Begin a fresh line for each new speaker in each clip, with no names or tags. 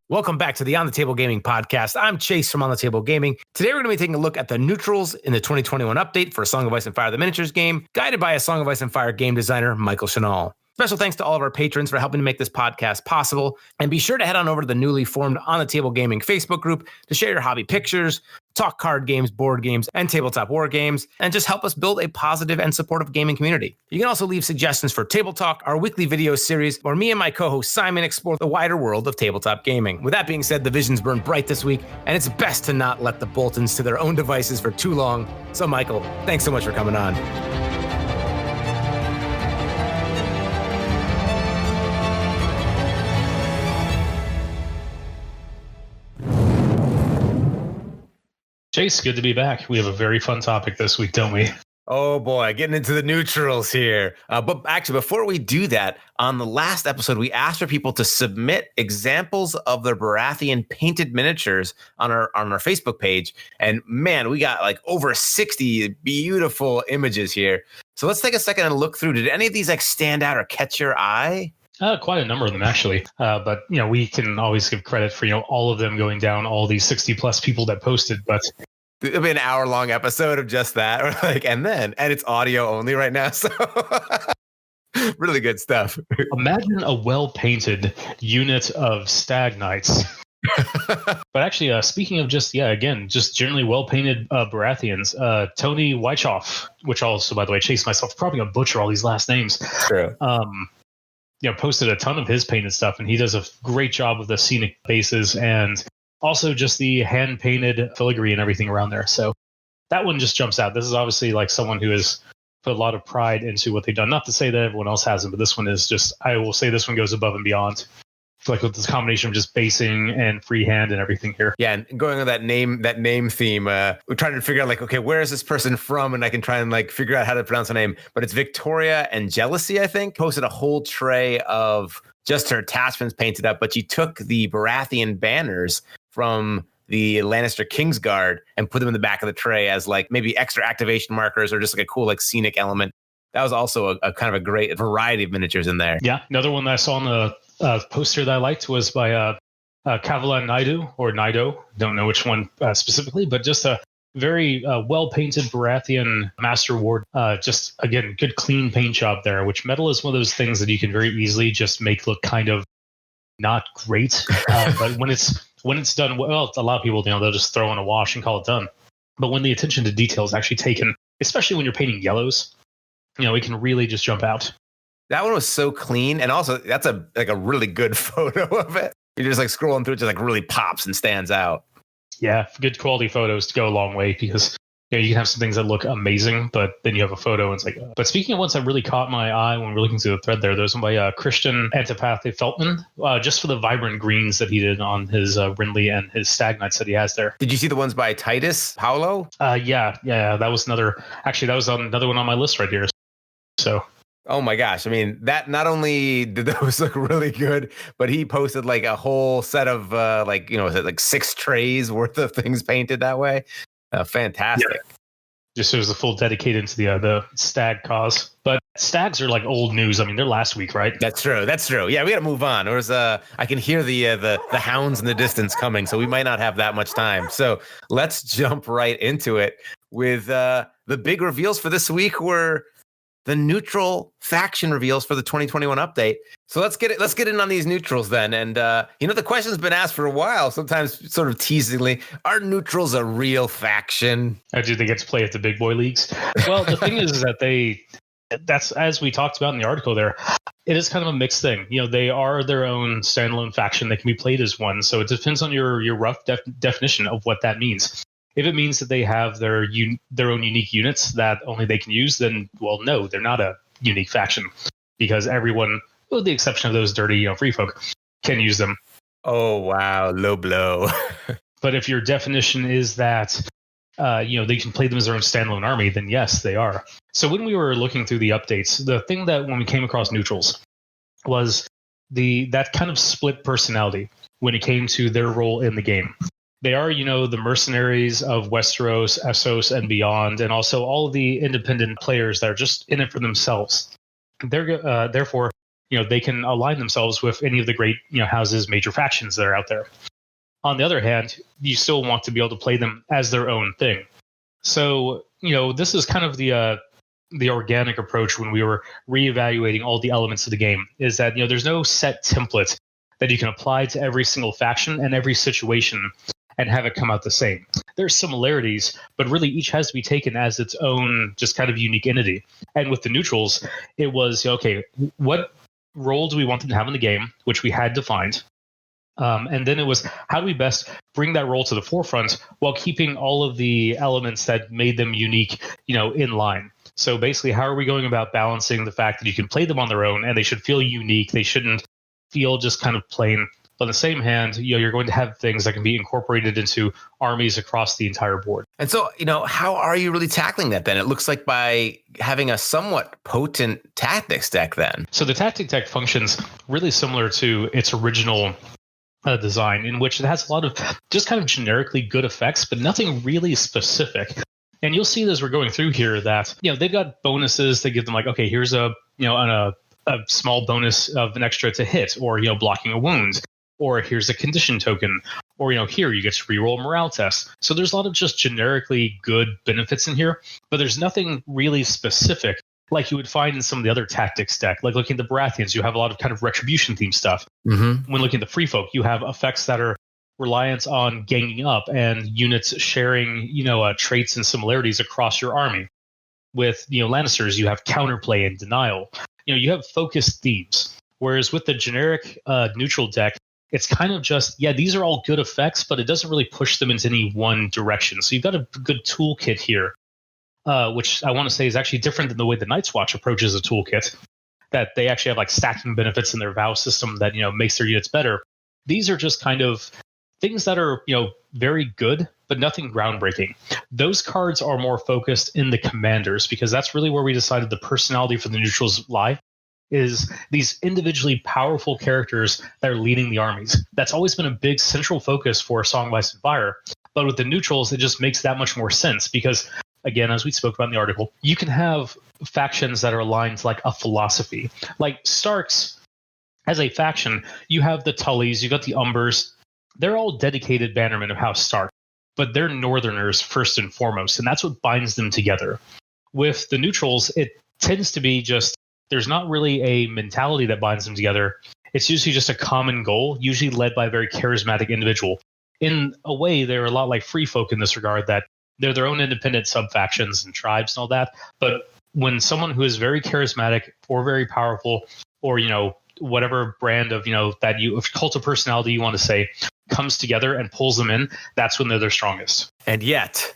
Welcome back to the On the Table Gaming podcast. I'm Chase from On the Table Gaming. Today we're going to be taking a look at the neutrals in the 2021 update for A Song of Ice and Fire the Miniatures game, guided by A Song of Ice and Fire game designer Michael Shinall. Special thanks to all of our patrons for helping to make this podcast possible. And be sure to head on over to the newly formed On the Table Gaming Facebook group to share your hobby pictures, talk card games, board games, and tabletop war games, and just help us build a positive and supportive gaming community. You can also leave suggestions for Table Talk, our weekly video series, where me and my co-host Simon explore the wider world of tabletop gaming. With that being said, the visions burn bright this week, and it's best to not let the Boltons to their own devices for too long. So Michael, thanks so much for coming on.
Chase, good to be back. We have a very fun topic this week, don't we?
Oh boy, getting into the neutrals here. But actually, before we do that, on the last episode, we asked for people to submit examples of their Baratheon painted miniatures on our Facebook page. And man, we got like over 60 beautiful images here. So let's take a second and look through. Did any of these like stand out or catch your eye?
Quite a number of them, actually. But, we can always give credit for, all of them going down, all these 60 plus people that posted. But
it'll be an hour-long episode of just that. And it's audio only right now. So really good stuff.
Imagine a well-painted unit of stag knights. But actually, speaking of just generally well-painted Baratheons, Tony Wychoff, which also, by the way, Chase myself, probably going to butcher all these last names.
True.
Posted a ton of his painted stuff, and he does a great job with the scenic bases and also just the hand painted filigree and everything around there. So that one just jumps out. This is obviously like someone who has put a lot of pride into what they've done. Not to say that everyone else hasn't, but this one is just, I will say this one goes above and beyond. Like with this combination of just basing and freehand and everything here.
Yeah, and going on that name theme, we're trying to figure out like, okay, where is this person from? And I can try and like figure out how to pronounce her name. But it's Victoria and Jealousy, I think. Posted a whole tray of just her attachments painted up, but she took the Baratheon banners from the Lannister Kingsguard and put them in the back of the tray as like maybe extra activation markers or just like a cool like scenic element. That was also a kind of a great variety of miniatures in there.
Yeah, another one that I saw on the poster that I liked was by Kavala Naido. Don't know which one specifically, but just a very well-painted Baratheon Master Ward. Just, again, good clean paint job there, which metal is one of those things that you can very easily just make look kind of not great. But when it's done well, a lot of people, they'll just throw in a wash and call it done. But when the attention to detail is actually taken, especially when you're painting yellows, it can really just jump out.
That one was so clean, and also that's a really good photo of it. You're just like scrolling through it, just like really pops and stands out.
Yeah, good quality photos to go a long way because you can have some things that look amazing, but then you have a photo and it's like. But speaking of ones that really caught my eye when we're looking through the thread there's one by Christian Antipathy Feltman, just for the vibrant greens that he did on his Rindley and his Stag Knights that he has there.
Did you see the ones by Titus Paulo?
Yeah, that was another. Actually, that was another one on my list right here. So.
Oh my gosh. I mean, that not only did those look really good, but he posted like a whole set of like 6 trays worth of things painted that way. Fantastic. Yeah.
Just shows the full dedicated to the stag cause. But stags are like old news. I mean, they're last week, right?
That's true. Yeah, we got to move on. I can hear the hounds in the distance coming, so we might not have that much time. So let's jump right into it with the big reveals for this week were the neutral faction reveals for the 2021 update. So let's get in on these neutrals then. And the question's been asked for a while, sometimes sort of teasingly, are neutrals a real faction?
Or do they get to play at the big boy leagues? Well, the thing is that that's as we talked about in the article there, it is kind of a mixed thing. They are their own standalone faction that can be played as one. So it depends on your rough definition of what that means. If it means that they have their own unique units that only they can use, then, well, no, they're not a unique faction because everyone, with the exception of those dirty free folk, can use them.
Oh, wow. Low blow.
But if your definition is that, they can play them as their own standalone army, then yes, they are. So when we were looking through the updates, the thing that when we came across neutrals was that kind of split personality when it came to their role in the game. They are, the mercenaries of Westeros, Essos, and beyond, and also all of the independent players that are just in it for themselves. Therefore, they can align themselves with any of the great, houses, major factions that are out there. On the other hand, you still want to be able to play them as their own thing. So, this is kind of the organic approach when we were reevaluating all the elements of the game, is that, there's no set template that you can apply to every single faction and every situation and have it come out the same. There's similarities, but really each has to be taken as its own just kind of unique entity. And with the neutrals, it was, okay, what role do we want them to have in the game, which we had defined? And then it was, how do we best bring that role to the forefront while keeping all of the elements that made them unique, in line? So basically, how are we going about balancing the fact that you can play them on their own and they should feel unique? They shouldn't feel just kind of plain. But on the same hand, you're going to have things that can be incorporated into armies across the entire board.
And so, how are you really tackling that then? It looks like by having a somewhat potent tactics deck then.
So the tactic deck functions really similar to its original design, in which it has a lot of just kind of generically good effects, but nothing really specific. And you'll see as we're going through here that, they've got bonuses. They give them like, okay, here's a small bonus of an extra to hit, or, blocking a wound. Or here's a condition token, or, here you get to reroll a morale test. So there's a lot of just generically good benefits in here, but there's nothing really specific like you would find in some of the other tactics deck. Like looking at the Baratheons, you have a lot of kind of retribution themed stuff. Mm-hmm. When looking at the Free Folk, you have effects that are reliant on ganging up and units sharing, traits and similarities across your army. With, Lannisters, you have counterplay and denial. You have focused themes. Whereas with the generic neutral deck, it's kind of just, these are all good effects, but it doesn't really push them into any one direction. So you've got a good toolkit here, which I want to say is actually different than the way the Night's Watch approaches a toolkit, that they actually have like stacking benefits in their vow system that, makes their units better. These are just kind of things that are, very good, but nothing groundbreaking. Those cards are more focused in the commanders, because that's really where we decided the personality for the neutrals lie. Is these individually powerful characters that are leading the armies. That's always been a big central focus for Song of Ice and Fire. But with the neutrals, it just makes that much more sense because, again, as we spoke about in the article, you can have factions that are aligned like a philosophy. Like Starks, as a faction, you have the Tullys, you got the Umbers. They're all dedicated bannermen of House Stark, but they're Northerners first and foremost, and that's what binds them together. With the neutrals, it tends to be just, there's not really a mentality that binds them together. It's usually just a common goal, usually led by a very charismatic individual. In a way, they're a lot like Free Folk in this regard, that they're their own independent sub-factions and tribes and all that. But when someone who is very charismatic or very powerful, or, whatever brand of, that cult of personality you want to say, comes together and pulls them in, that's when they're their strongest.
And yet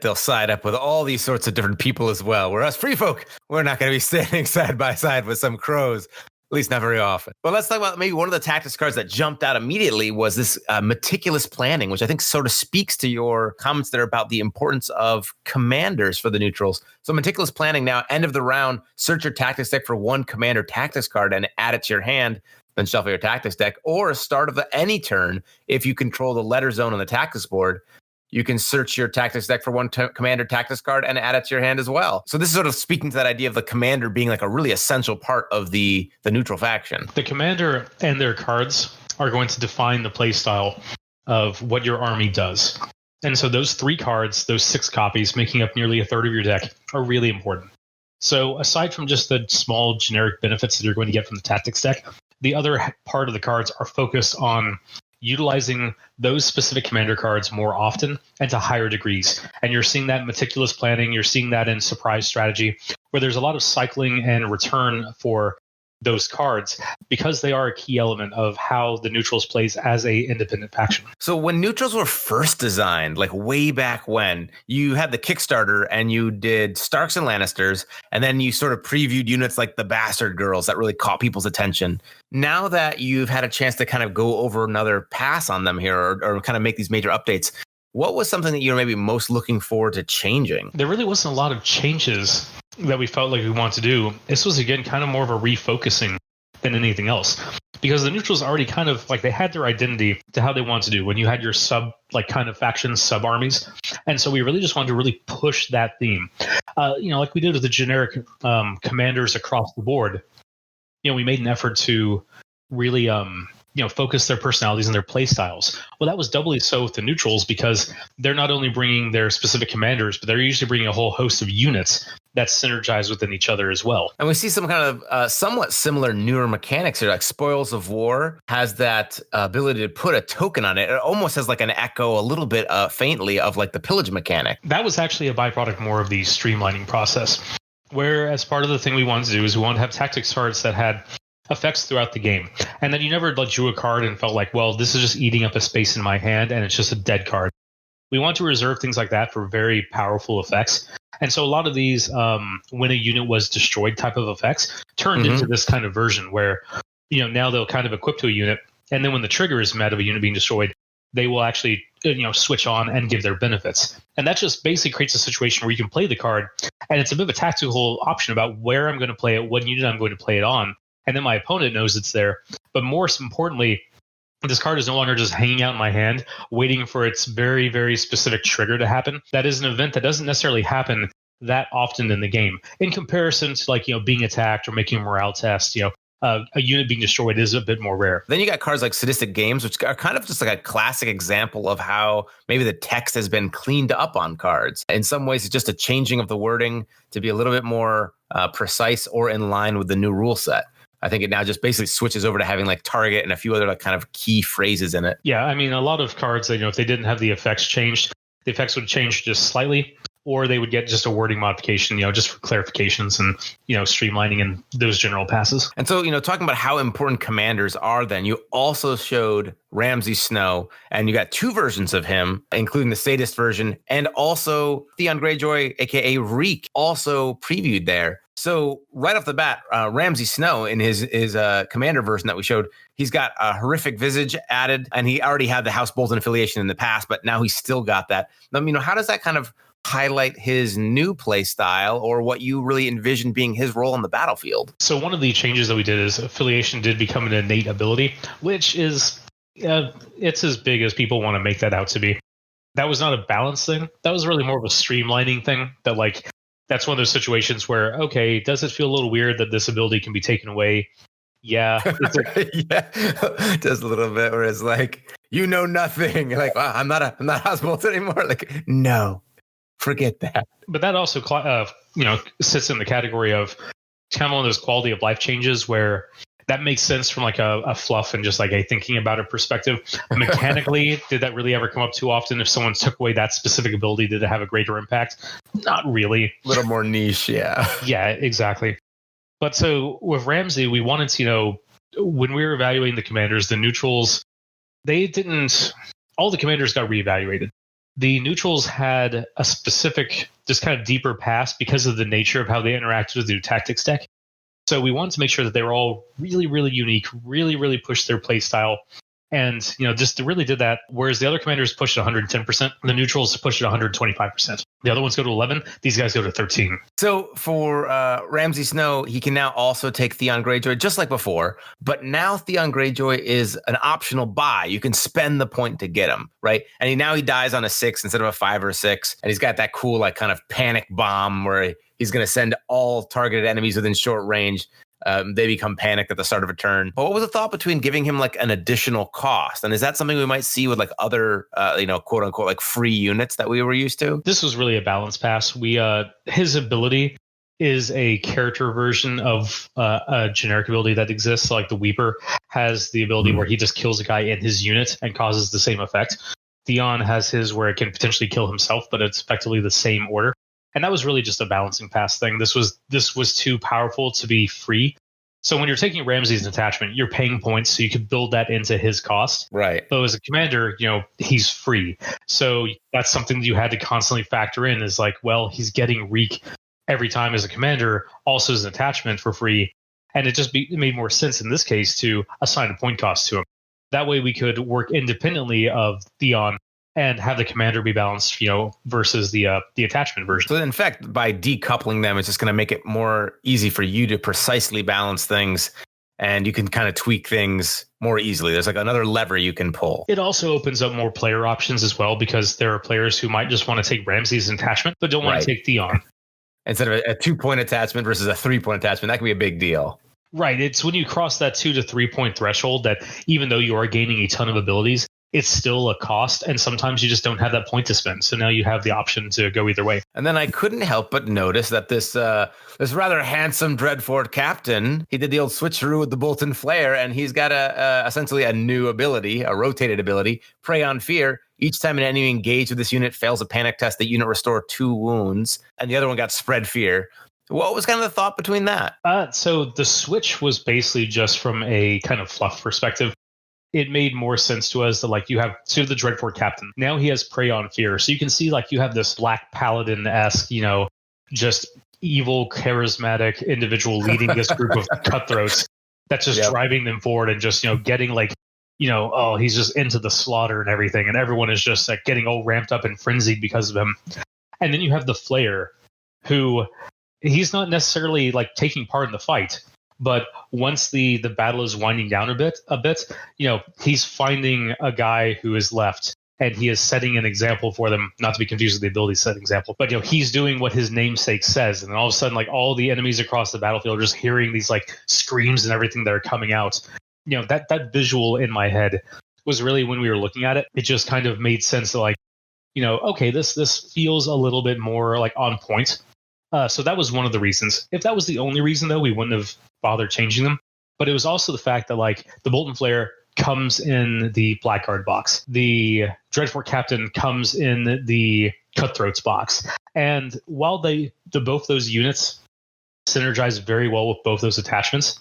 they'll side up with all these sorts of different people as well. Where us Free Folk, we're not going to be standing side by side with some crows, at least not very often. But let's talk about maybe one of the tactics cards that jumped out immediately was this meticulous planning, which I think sort of speaks to your comments there about the importance of commanders for the neutrals. So meticulous planning now, end of the round, search your tactics deck for one commander tactics card and add it to your hand, then shuffle your tactics deck, or start of any turn, if you control the letter zone on the tactics board, you can search your tactics deck for one commander tactics card and add it to your hand as well. So this is sort of speaking to that idea of the commander being like a really essential part of the neutral faction.
The commander and their cards are going to define the play style of what your army does. And so those 3 cards, those 6 copies, making up nearly a third of your deck, are really important. So aside from just the small generic benefits that you're going to get from the tactics deck, the other part of the cards are focused on utilizing those specific commander cards more often and to higher degrees. And you're seeing that in meticulous planning. You're seeing that in surprise strategy, where there's a lot of cycling and return for those cards because they are a key element of how the neutrals plays as a independent faction.
So when neutrals were first designed, like way back when, you had the Kickstarter and you did Starks and Lannisters, and then you sort of previewed units like the Bastard Girls that really caught people's attention. Now that you've had a chance to kind of go over another pass on them here or kind of make these major updates, what was something that you're maybe most looking forward to changing?
There really wasn't a lot of changes that we felt like we wanted to do. This was, again, kind of more of a refocusing than anything else, because the neutrals already kind of like, they had their identity to how they wanted to do when you had your kind of factions, sub armies. And so we really just wanted to really push that theme, like we did with the generic commanders across the board. we made an effort to really focus their personalities and their play styles. Well, that was doubly so with the neutrals because they're not only bringing their specific commanders, but they're usually bringing a whole host of units that synergize within each other as well.
And we see some kind of somewhat similar newer mechanics here, like Spoils of War has that ability to put a token on it. It almost has like an echo a little bit faintly of like the pillage mechanic.
That was actually a byproduct more of the streamlining process, where as part of the thing we wanted to do is we wanted to have tactics cards that had effects throughout the game, and then you never drew a card and felt like, well, this is just eating up a space in my hand and it's just a dead card. We want to reserve things like that for very powerful effects, and so a lot of these when a unit was destroyed type of effects turned into this kind of version where now they'll kind of equip to a unit, and then when the trigger is met of a unit being destroyed, they will actually switch on and give their benefits. And that just basically creates a situation where you can play the card, and it's a bit of a tactical option about where I'm going to play it, what unit I'm going to play it on. And then my opponent knows it's there. But more importantly, this card is no longer just hanging out in my hand, waiting for its very, very specific trigger to happen. That is an event that doesn't necessarily happen that often in the game. In comparison to like, being attacked or making a morale test, a unit being destroyed is a bit more rare.
Then you got cards like Sadistic Games, which are kind of just like a classic example of how maybe the text has been cleaned up on cards. In some ways, it's just a changing of the wording to be a little bit more precise or in line with the new rule set. I think it now just basically switches over to having like target and a few other like kind of key phrases in it.
Yeah, I mean, a lot of cards that, if they didn't have the effects changed, the effects would change just slightly, or they would get just a wording modification, just for clarifications and, streamlining and those general passes.
And so, talking about how important commanders are, then you also showed Ramsey Snow, and you got two versions of him, including the sadist version, and also Theon Greyjoy, aka Reek, also previewed there. So right off the bat, Ramsey Snow in his commander version that we showed, he's got a horrific visage added, and he already had the House Bolton affiliation in the past, but now he's still got that. How does that kind of highlight his new play style or what you really envision being his role on the battlefield?
So one of the changes that we did is affiliation did become an innate ability, which is it's as big as people want to make that out to be. That was not a balance thing. That was really more of a streamlining thing that that's one of those situations where, okay, does it feel a little weird that this ability can be taken away? Yeah.
Yeah. Just a little bit where it's like, nothing. You're like, wow, I'm not House Bolton anymore. Like, no, forget that.
But that also, sits in the category of kind of one of those quality of life changes where that makes sense from like a fluff and just like a thinking about it perspective. Mechanically, did that really ever come up too often? If someone took away that specific ability, did it have a greater impact? Not really.
A little more niche, yeah.
Yeah, exactly. But so with Ramsey, we wanted to, when we were evaluating the commanders, the neutrals, all the commanders got reevaluated. The neutrals had a specific, just kind of deeper pass because of the nature of how they interacted with the new tactics deck. So we wanted to make sure that they were all really, really unique, really, really pushed their play style. And, just really did that. Whereas the other commanders pushed at 110%, the neutrals pushed at 125%. The other ones go to 11. These guys go to 13.
So for Ramsey Snow, he can now also take Theon Greyjoy just like before. But now Theon Greyjoy is an optional buy. You can spend the point to get him, right? And now he dies on a 6 instead of a 5 or a 6. And he's got that cool like kind of panic bomb where he's going to send all targeted enemies within short range. They become panicked at the start of a turn. But what was the thought between giving him like an additional cost? And is that something we might see with like other, quote unquote, like free units that we were used to?
This was really a balance pass. His ability is a character version of a generic ability that exists. Like the Weeper has the ability where he just kills a guy in his unit and causes the same effect. Theon has his where it can potentially kill himself, but it's effectively the same order. And that was really just a balancing pass thing. This was too powerful to be free. So when you're taking Ramsey's attachment, you're paying points, so you could build that into his cost.
Right.
But as a commander, he's free. So that's something that you had to constantly factor in is like, well, he's getting Reek every time as a commander, also as an attachment for free. And it made more sense in this case to assign a point cost to him. That way we could work independently of Theon and have the commander be balanced, versus the attachment version.
So in fact, by decoupling them, it's just going to make it more easy for you to precisely balance things, and you can kind of tweak things more easily. There's like another lever you can pull.
It also opens up more player options as well, because there are players who might just want to take Ramsey's attachment, but don't want to take Theon.
Instead of a 2-point attachment versus a 3-point attachment, that can be a big deal.
Right. It's when you cross that 2 to 3 point threshold that even though you are gaining a ton of abilities, it's still a cost. And sometimes you just don't have that point to spend. So now you have the option to go either way.
And then I couldn't help but notice that this rather handsome Dreadfort captain, he did the old switcheroo with the Bolton Flare, and he's got essentially a new ability, a rotated ability, Prey on Fear. Each time an enemy engaged with this unit fails a panic test, the unit restore 2 wounds. And the other one got Spread Fear. What was kind of the thought between that?
So the switch was basically just from a kind of fluff perspective. It made more sense to us that like you have the Dreadfort captain. Now he has Prey on Fear. So you can see like you have this Black Paladin-esque, just evil, charismatic individual leading this group of cutthroats that's just driving them forward and just, getting like, he's just into the slaughter and everything. And everyone is just like getting all ramped up and frenzied because of him. And then you have the Flayer, who he's not necessarily like taking part in the fight. But once the battle is winding down a bit, he's finding a guy who is left, and he is setting an example for them. Not to be confused with the ability set example, but he's doing what his namesake says, and then all of a sudden, like all the enemies across the battlefield are just hearing these like screams and everything that are coming out. That visual in my head was really when we were looking at it. It just kind of made sense. Like, okay, this feels a little bit more like on point. So that was one of the reasons. If that was the only reason, though, we wouldn't have bothered changing them. But it was also the fact that like the Bolton Flare comes in the Blackguard box. The Dreadfort Captain comes in the Cutthroats box. And while both those units synergize very well with both those attachments,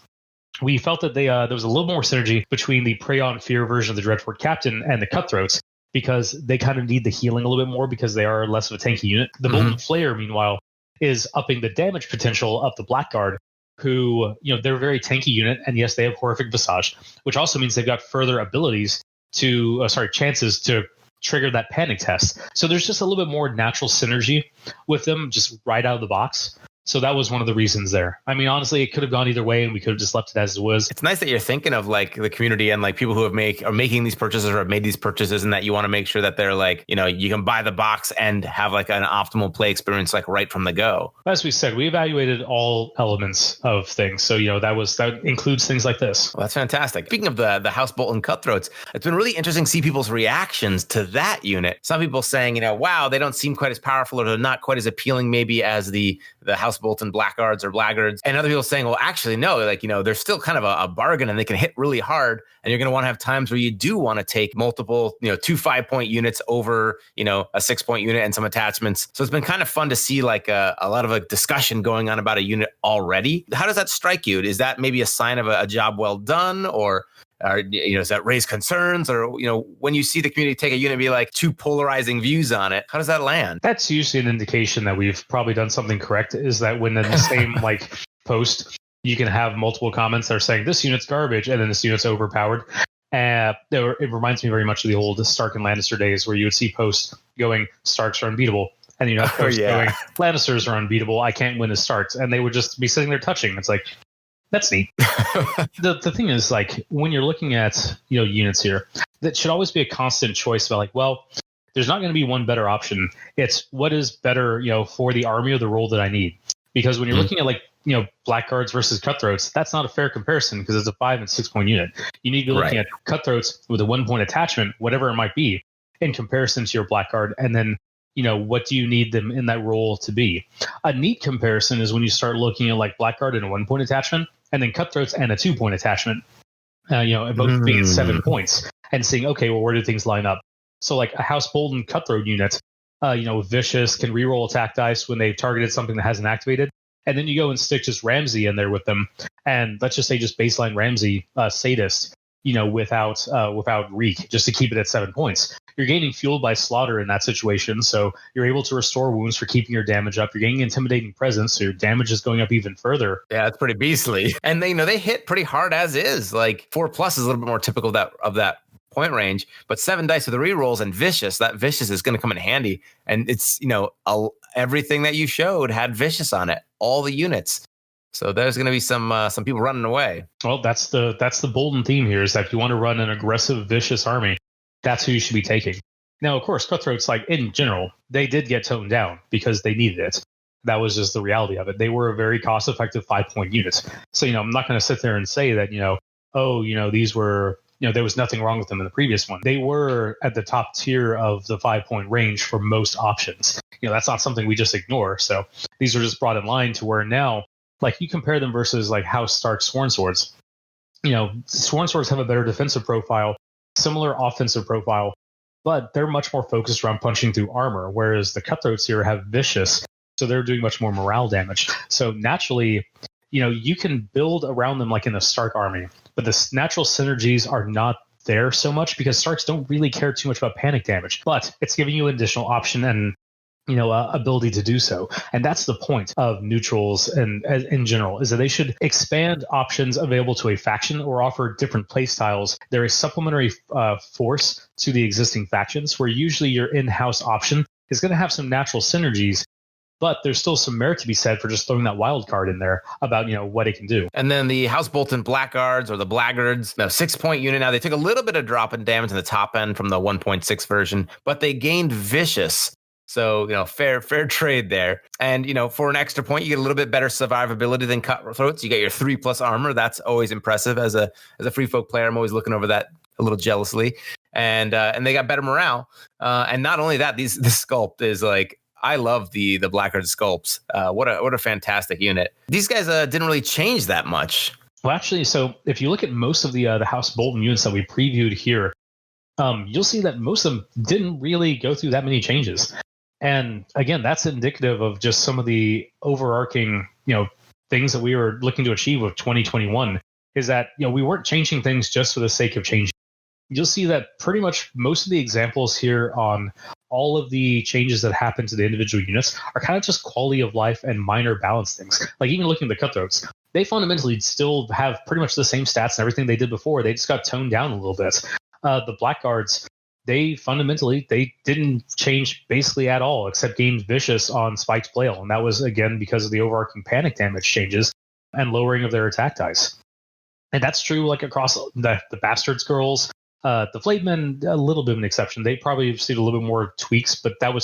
we felt that there was a little more synergy between the Prey on Fear version of the Dreadfort Captain and the Cutthroats, because they kind of need the healing a little bit more because they are less of a tanky unit. The Bolton Flare, meanwhile, is upping the damage potential of the Blackguard, who, they're a very tanky unit, and yes, they have Horrific Visage, which also means they've got further abilities chances to trigger that panic test. So there's just a little bit more natural synergy with them just right out of the box. So that was one of the reasons there. I mean, honestly, it could have gone either way, and we could have just left it as it was.
It's nice that you're thinking of like the community and like people who are making these purchases or have made these purchases, and that you want to make sure that they're like, you can buy the box and have like an optimal play experience like right from the go.
As we said, we evaluated all elements of things. So, that includes things like this.
Well, that's fantastic. Speaking of the House Bolton Cutthroats, it's been really interesting to see people's reactions to that unit. Some people saying, wow, they don't seem quite as powerful, or they're not quite as appealing maybe as the House Bolton Blackguards or Blackguards. And other people saying, well, actually, no, like, they're still kind of a bargain, and they can hit really hard. And you're going to want to have times where you do want to take multiple, 2 5-point units over, a 6-point unit and some attachments. So it's been kind of fun to see like a lot of a discussion going on about a unit already. How does that strike you? Is that maybe a sign of a job well done, or does that raise concerns? Or, when you see the community take a unit and be like 2 polarizing views on it, how does that land?
That's usually an indication that we've probably done something correct, is that when in the same like post, you can have multiple comments that are saying this unit's garbage and then this unit's overpowered. It reminds me very much of the old Stark and Lannister days, where you would see posts going, Starks are unbeatable. And you have posts going, Lannisters are unbeatable. I can't win as Starks. And they would just be sitting there touching. It's like, that's neat. The thing is, like, when you're looking at, units here, that should always be a constant choice about like, well, there's not going to be one better option. It's what is better, for the army or the role that I need. Because when you're looking at like, Blackguards versus Cutthroats, that's not a fair comparison, because it's a 5 and 6 point unit. You need to be looking at Cutthroats with a 1-point attachment, whatever it might be, in comparison to your Blackguard. And then, what do you need them in that role to be? A neat comparison is when you start looking at like Blackguard and a 1-point attachment, and then Cutthroats and a 2-point attachment, both being at 7 points, and seeing, okay, well, where do things line up? So like a House Bolton Cutthroat unit, Vicious can reroll attack dice when they've targeted something that hasn't activated. And then you go and stick just Ramsey in there with them. And let's just say just baseline Ramsey, Sadist, without Reek, just to keep it at 7 points. You're gaining fuel by slaughter in that situation, so you're able to restore wounds for keeping your damage up. You're gaining intimidating presence, so your damage is going up even further.
Yeah, that's pretty beastly. And they hit pretty hard as is. Like 4+ is a little bit more typical of that point range, but 7 dice with the rerolls and Vicious. That Vicious is going to come in handy. And it's everything that you showed had Vicious on it, all the units. So there's going to be some people running away.
Well, that's the Bolton theme here, is that if you want to run an aggressive, vicious army, that's who you should be taking. Now, of course, Cutthroats, like in general, they did get toned down because they needed it. That was just the reality of it. They were a very cost-effective 5-point unit. So, I'm not going to sit there and say that, these were, there was nothing wrong with them in the previous one. They were at the top tier of the 5-point range for most options. That's not something we just ignore. So these are just brought in line to where now, like, you compare them versus like House Stark Sworn Swords. Sworn Swords have a better defensive profile, similar offensive profile, but they're much more focused around punching through armor, whereas the Cutthroats here have Vicious, so they're doing much more morale damage. So naturally, you can build around them like in the Stark army, but the natural synergies are not there so much because Starks don't really care too much about panic damage, but it's giving you an additional option and ability to do so. And that's the point of neutrals and in general, is that they should expand options available to a faction or offer different play styles. They're a supplementary force to the existing factions, where usually your in-house option is going to have some natural synergies, but there's still some merit to be said for just throwing that wild card in there about, what it can do.
And then the House Bolton Blackguards, or the Blackguards, 6-point unit. Now, they took a little bit of drop in damage in the top end from the 1.6 version, but they gained Vicious. So, fair trade there. And, for an extra point, you get a little bit better survivability than Cutthroats. You get your 3+ armor. That's always impressive. As a free folk player, I'm always looking over that a little jealously. And they got better morale. And not only that, this sculpt is like, I love the Blackguard sculpts. What a fantastic unit. These guys didn't really change that much.
Well, actually, so if you look at most of the House Bolton units that we previewed here, you'll see that most of them didn't really go through that many changes. And again, that's indicative of just some of the overarching, things that we were looking to achieve with 2021, is that, we weren't changing things just for the sake of changing. You'll see that pretty much most of the examples here on all of the changes that happen to the individual units are kind of just quality of life and minor balance things. Like even looking at the Cutthroats, they fundamentally still have pretty much the same stats and everything they did before. They just got toned down a little bit. The Blackguards, they didn't change basically at all, except gained Vicious on Spiked Flail. And that was, again, because of the overarching panic damage changes and lowering of their attack dice. And that's true like across the Bastards Girls. The Flayed Men, a little bit of an exception. They probably see a little bit more tweaks, but they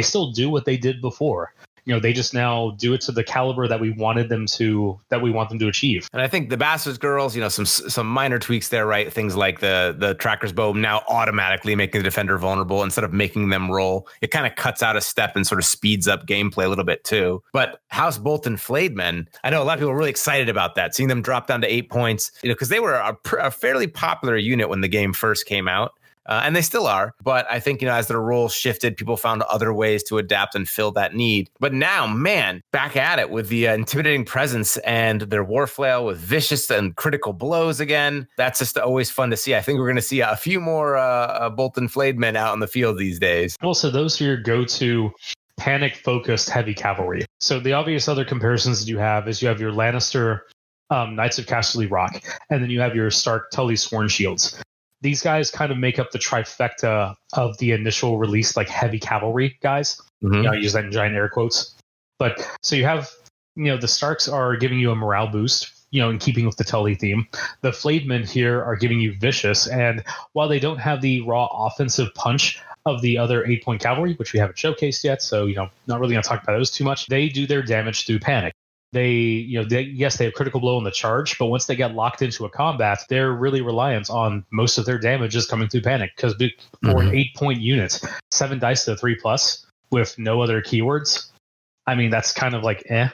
still do what they did before. They just now do it to the caliber that we want them to achieve.
And I think the Bastards Girls, some minor tweaks there, right? Things like the Tracker's Bow now automatically making the defender vulnerable instead of making them roll. It kind of cuts out a step and sort of speeds up gameplay a little bit too. But House Bolton Flayed Men, I know a lot of people are really excited about that, seeing them drop down to 8 points, because they were a fairly popular unit when the game first came out. And they still are. But I think, as their roles shifted, people found other ways to adapt and fill that need. But now, man, back at it with the intimidating presence and their war flail with vicious and critical blows again. That's just always fun to see. I think we're going to see a few more Bolton Flayed Men out on the field these days.
Also, those are your go-to panic-focused heavy cavalry. So the obvious other comparisons that you have is you have your Lannister Knights of Casterly Rock, and then you have your Stark Tully Sworn Shields. These guys kind of make up the trifecta of the initial release, like heavy cavalry guys.
Mm-hmm.
I use that in giant air quotes. But so you have, the Starks are giving you a morale boost, in keeping with the Tully theme. The Flayed Men here are giving you Vicious. And while they don't have the raw offensive punch of the other 8-point cavalry, which we haven't showcased yet, so, not really going to talk about those too much, they do their damage through panic. They have critical blow on the charge, but once they get locked into a combat, they're really reliant on most of their damage is coming through panic. Because for an 8-point unit, 7 dice to 3+ with no other keywords, I mean, that's kind of like eh.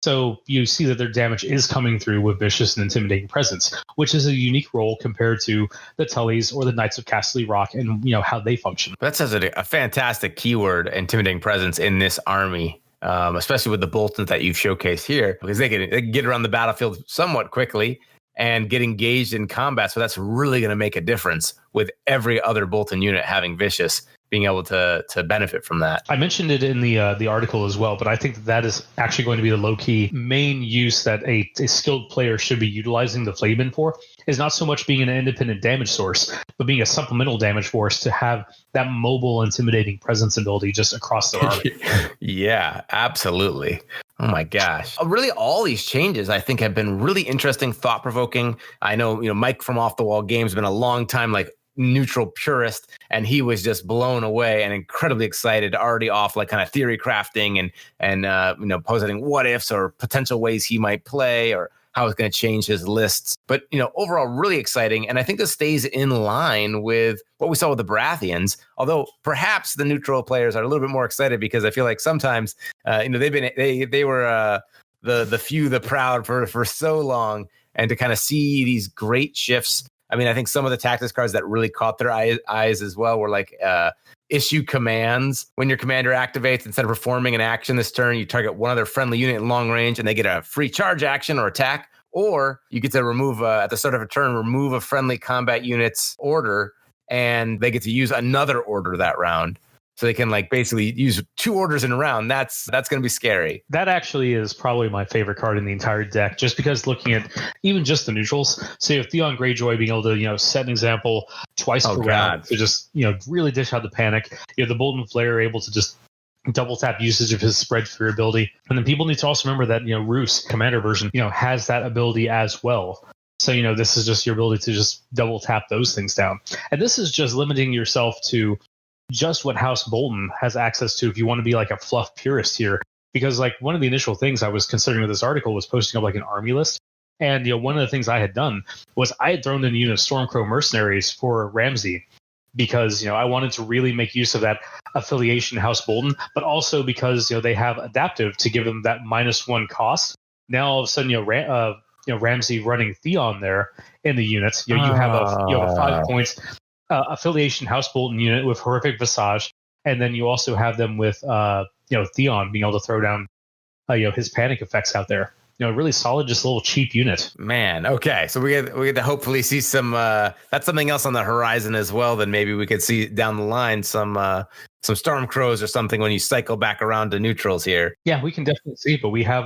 So you see that their damage is coming through with Vicious and Intimidating Presence, which is a unique role compared to the Tullys or the Knights of Casterly Rock and how they function.
That says a fantastic keyword, Intimidating Presence, in this army. Especially with the Boltons that you've showcased here, because they can get around the battlefield somewhat quickly and get engaged in combat. So that's really going to make a difference with every other Bolton unit having Vicious, being able to benefit from that.
I mentioned it in the article as well, but I think that is actually going to be the low-key main use that a skilled player should be utilizing the Flayed Men for, is not so much being an independent damage source, but being a supplemental damage force to have that mobile, intimidating presence ability just across the army.
Yeah, absolutely. Oh my gosh. Really, all these changes, I think, have been really interesting, thought-provoking. I know, Mike from Off the Wall Games has been a long time, neutral purist, and he was just blown away and incredibly excited, already off like kind of theory crafting and positing what ifs or potential ways he might play or how it's going to change his lists. But, overall, really exciting. And I think this stays in line with what we saw with the Baratheons, although perhaps the neutral players are a little bit more excited because I feel like sometimes, they were the few, the proud for so long. And to kind of see these great shifts. I mean, I think some of the tactics cards that really caught their eyes as well were like issue commands. When your commander activates, instead of performing an action this turn, you target one other friendly unit in long range and they get a free charge action or attack. Or you get to remove, at the start of a turn, remove a friendly combat unit's order, and they get to use another order that round. So they can like basically use 2 orders in a round. That's going to be scary.
That actually is probably my favorite card in the entire deck, just because looking at even just the neutrals. So you have Theon Greyjoy being able to, set an example twice per round to just, really dish out the panic. You have the Bolton Flare able to just double tap usage of his spread fear ability. And then people need to also remember that, Roos, commander version, has that ability as well. So, this is just your ability to just double tap those things down. And this is just limiting yourself to just what House Bolton has access to if you want to be like a fluff purist here. Because like one of the initial things I was considering with this article was posting up like an army list. And one of the things I had done was I had thrown in a unit of Stormcrow mercenaries for Ramsey because I wanted to really make use of that affiliation House Bolton, but also because they have adaptive to give them that -1 cost. Now all of a sudden Ramsey running Theon there in the units. You have a 5 points affiliation House Bolton unit with horrific visage, and then you also have them with Theon being able to throw down his panic effects out there. Really solid, just a little cheap unit.
Man, okay, so we get to hopefully see some. That's something else on the horizon as well. Then maybe we could see down the line some Stormcrows or something when you cycle back around to neutrals here.
Yeah, we can definitely see, but we have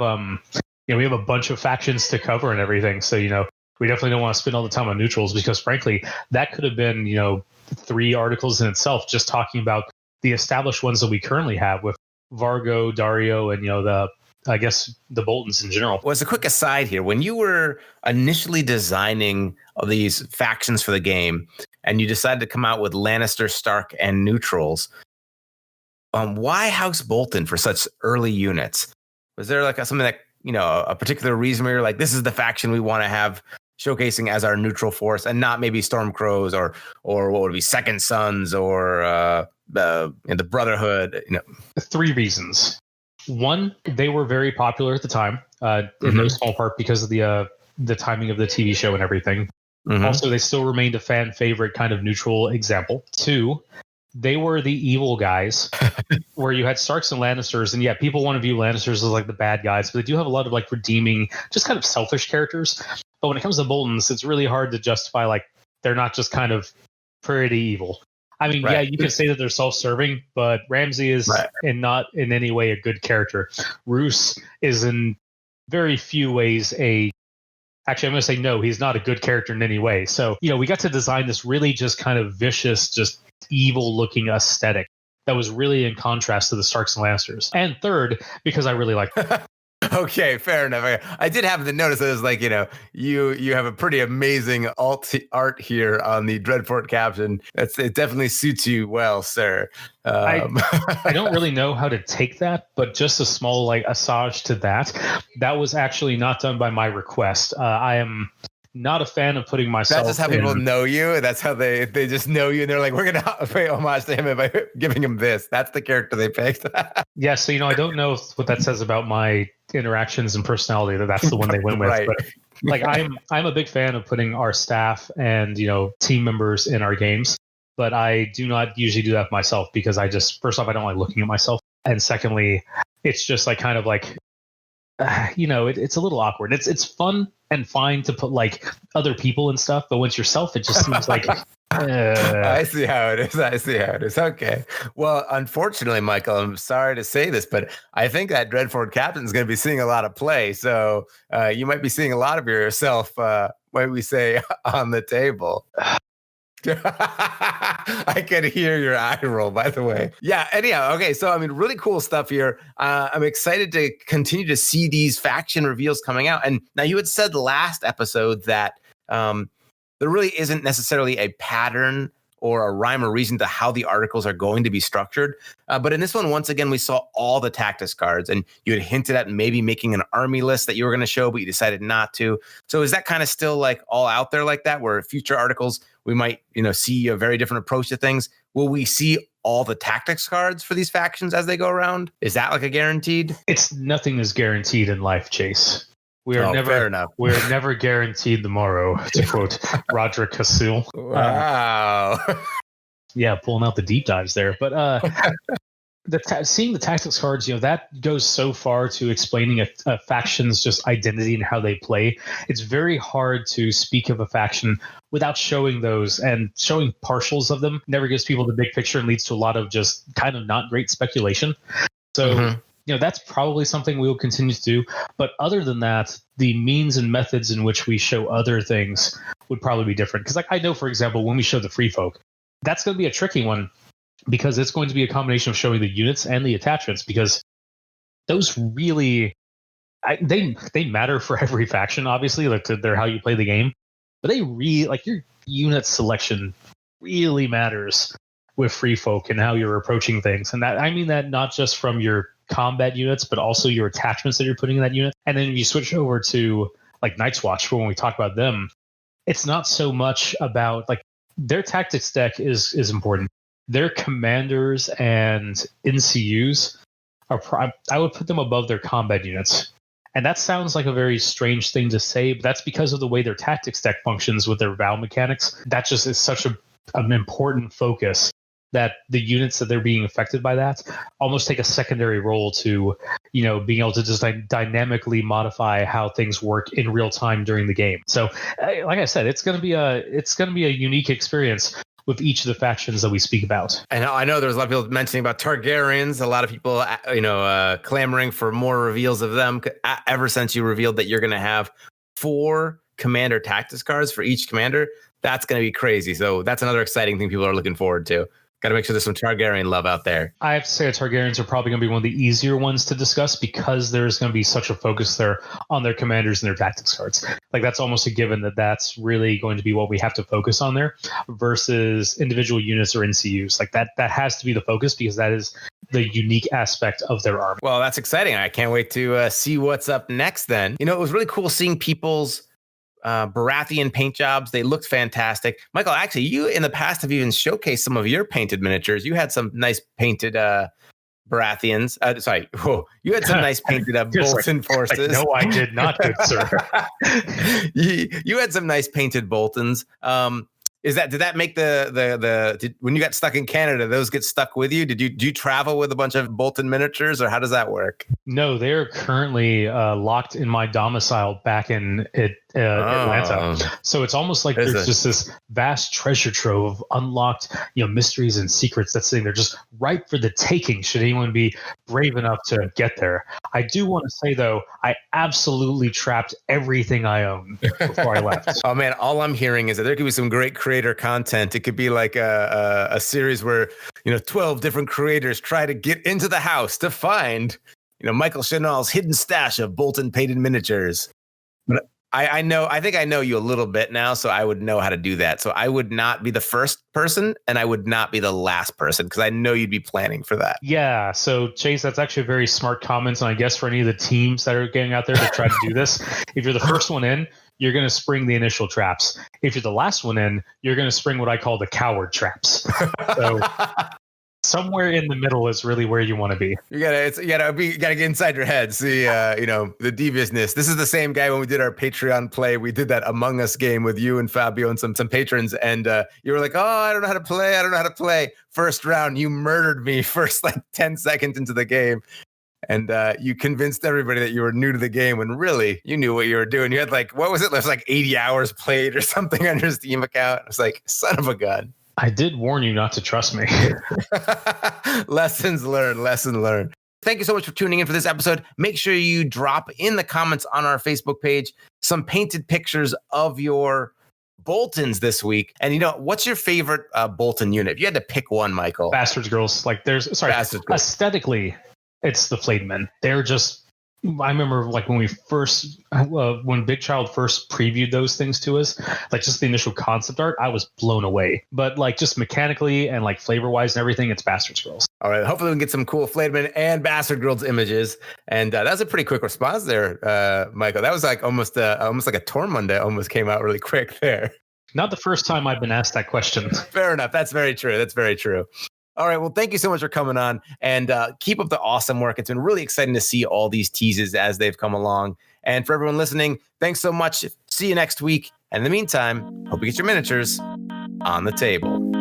we have a bunch of factions to cover and everything. So we definitely don't want to spend all the time on neutrals because, frankly, that could have been, 3 articles in itself, just talking about the established ones that we currently have with Vargo, Dario, and, the Boltons in general.
Well, as a quick aside here, when you were initially designing these factions for the game and you decided to come out with Lannister, Stark, and neutrals, why House Bolton for such early units? Was there like something that, a particular reason where you're like, this is the faction we want to have showcasing as our neutral force and not maybe Stormcrows or what would be Second Sons or the Brotherhood?
3 reasons. 1, they were very popular at the time, in no small part because of the timing of the TV show and everything. Mm-hmm. Also, they still remained a fan favorite kind of neutral example. 2, they were the evil guys where you had Starks and Lannisters. And yeah, people want to view Lannisters as like the bad guys, but they do have a lot of like redeeming, just kind of selfish characters. But when it comes to Boltons, it's really hard to justify like they're not just kind of pretty evil. I mean, yeah, you can say that they're self-serving, but Ramsey is not in any way a good character. Roos is in very few ways actually, I'm going to say no, he's not a good character in any way. So, we got to design this really just kind of vicious, just evil-looking aesthetic that was really in contrast to the Starks and Lannisters. And 3rd, because I really like
Okay, fair enough. I did happen to notice that it was like, you have a pretty amazing art here on the Dreadfort caption. It definitely suits you well, sir.
I don't really know how to take that, but just a small like assuage to that was actually not done by my request. I am not a fan of putting myself.
That's just how people know you. That's how they just know you. And they're like, we're going to pay homage to him by giving him this. That's the character they picked.
Yeah. So, I don't know what that says about my interactions and personality, that's the one they went with.
Right.
But like, I'm a big fan of putting our staff and, team members in our games, but I do not usually do that myself because first off, I don't like looking at myself. And secondly, it's just like kind of like, it's a little awkward. It's fun and fine to put like other people and stuff, but once yourself, it just seems like
I see how it is. Okay. Well, unfortunately, Michael, I'm sorry to say this, but I think that Dreadfort captain is going to be seeing a lot of play. So you might be seeing a lot of yourself, what we say, on the table. I can hear your eye roll, by the way. Yeah, anyhow, okay, so really cool stuff here. I'm excited to continue to see these faction reveals coming out. And now you had said last episode that there really isn't necessarily a pattern or a rhyme or reason to how the articles are going to be structured. But in this one, once again, we saw all the tactics cards, and you had hinted at maybe making an army list that you were going to show, but you decided not to. So is that kind of still like all out there like that, where future articles, we might, see a very different approach to things? Will we see all the tactics cards for these factions as they go around? Is that like a guaranteed?
Nothing is guaranteed in life, Chase. We're never guaranteed the morrow, to quote Roderick Hassul.
Wow.
Yeah, pulling out the deep dives there. But seeing the tactics cards, that goes so far to explaining a faction's just identity and how they play. It's very hard to speak of a faction without showing those, and showing partials of them never gives people the big picture and leads to a lot of just kind of not great speculation. So, that's probably something we will continue to do. But other than that, the means and methods in which we show other things would probably be different. Because I know, for example, when we show the free folk, that's going to be a tricky one, because it's going to be a combination of showing the units and the attachments, because those really, they matter for every faction, obviously, like they're how you play the game. But they really, like, your unit selection really matters with free folk and how you're approaching things. And that, I mean that not just from your combat units, but also your attachments that you're putting in that unit. And then if you switch over to like Night's Watch, when we talk about them, it's not so much about, like, their tactics deck is important. Their commanders and NCUs I would put them above their combat units. And that sounds like a very strange thing to say, but that's because of the way their tactics deck functions with their vow mechanics. That just is such an important focus that the units that they're being affected by that almost take a secondary role to, being able to just dynamically modify how things work in real time during the game. So, like I said, it's going to be a unique experience with each of the factions that we speak about.
I know there's a lot of people mentioning about Targaryens, a lot of people, clamoring for more reveals of them ever since you revealed that you're going to have 4 commander tactics cards for each commander. That's going to be crazy. So that's another exciting thing people are looking forward to. Got to make sure there's some Targaryen love out there.
I have to say that Targaryens are probably going to be one of the easier ones to discuss, because there's going to be such a focus there on their commanders and their tactics cards. Like, that's almost a given that's really going to be what we have to focus on there, versus individual units or NCUs. Like, that has to be the focus, because that is the unique aspect of their army.
Well, that's exciting. I can't wait to see what's up next then. It was really cool seeing people's Baratheon paint jobs. They looked fantastic. Michael, actually, you in the past have even showcased some of your painted miniatures. You had some nice painted Baratheons. You had some nice painted Bolton forces.
No, I did not, good sir.
you had some nice painted Boltons. Did that make when you got stuck in Canada, those get stuck with you? Did you travel with a bunch of Bolton miniatures, or how does that work?
No, they're currently locked in my domicile back in Atlanta. So it's almost like there's just this vast treasure trove of unlocked, mysteries and secrets that's sitting there just ripe for the taking, should anyone be brave enough to get there. I do want to say, though, I absolutely trapped everything I own before I left.
Oh man, all I'm hearing is that there could be some great creator content. It could be like a series where 12 different creators try to get into the house to find Michael Shinall's hidden stash of Bolton painted miniatures. But I think I know you a little bit now, so I would know how to do that. So I would not be the first person, and I would not be the last person, because I know you'd be planning for that.
Yeah. So Chase, that's actually a very smart comment. And I guess for any of the teams that are getting out there to try to do this, if you're the first one in, you're going to spring the initial traps. If you're the last one in, you're going to spring what I call the coward traps. So somewhere in the middle is really where you want to be. You
gotta get inside your head. See, the deviousness. This is the same guy when we did our Patreon play. We did that Among Us game with you and Fabio and some patrons, and you were like, "Oh, I don't know how to play." First round, you murdered me first 10 seconds into the game. And you convinced everybody that you were new to the game when really you knew what you were doing. You had what was it? It was 80 hours played or something on your Steam account. I was like, son of a gun.
I did warn you not to trust me.
Lesson learned. Thank you so much for tuning in for this episode. Make sure you drop in the comments on our Facebook page some painted pictures of your Boltons this week. And what's your favorite Bolton unit? If you had to pick one, Michael.
Bastards Girls. Aesthetically, it's the Flayed Men. They're just, I remember like when when Big Child first previewed those things to us, like just the initial concept art, I was blown away. But like just mechanically and like flavor wise and everything, it's Bastard Girls.
All right. Hopefully we can get some cool Flayed and Bastard Girls images. And that was a pretty quick response there, Michael. That was like almost like a Tormund almost came out really quick there.
Not the first time I've been asked that question.
Fair enough. That's very true. That's very true. All right. Well, thank you so much for coming on, and keep up the awesome work. It's been really exciting to see all these teases as they've come along. And for everyone listening, thanks so much. See you next week. And in the meantime, hope you get your miniatures on the table.